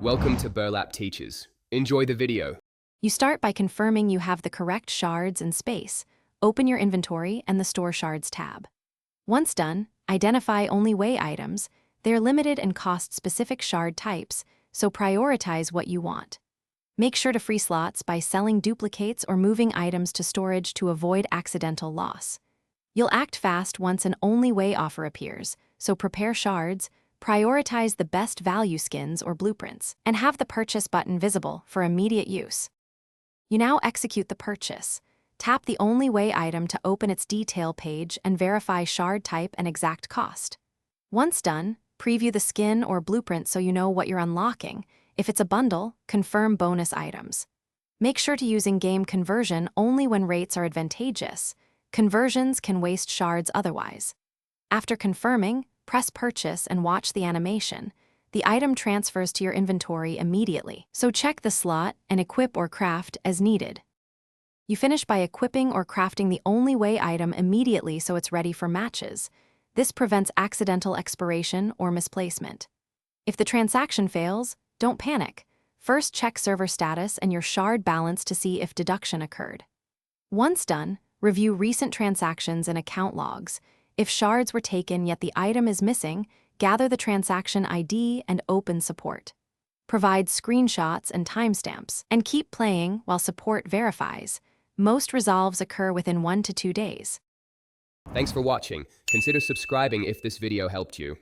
Welcome to Burlap Teachers. Enjoy the video. You start by confirming you have the correct shards and space. Open your inventory and the Store Shards tab. Once done, identify only way items. They're limited and cost specific shard types, so prioritize what you want. Make sure to free slots by selling duplicates or moving items to storage to avoid accidental loss. You'll act fast once an only way offer appears, so prepare shards, prioritize the best value skins or blueprints, and have the purchase button visible for immediate use. You now execute the purchase. Tap the only way item to open its detail page and verify shard type and exact cost. Once done, preview the skin or blueprint so you know what you're unlocking. If it's a bundle, confirm bonus items. Make sure to use in-game conversion only when rates are advantageous. Conversions can waste shards otherwise. After confirming, press purchase and watch the animation. The item transfers to your inventory immediately, so check the slot and equip or craft as needed. You finish by equipping or crafting the only way item immediately so it's ready for matches. This prevents accidental expiration or misplacement. If the transaction fails, don't panic. First check server status and your shard balance to see if deduction occurred. Once done, review recent transactions and account logs. If shards were taken yet the item is missing, gather the transaction ID and open support. Provide screenshots and timestamps, and keep playing while support verifies. Most resolves occur within 1 to 2 days. Thanks for watching. Consider subscribing if this video helped you.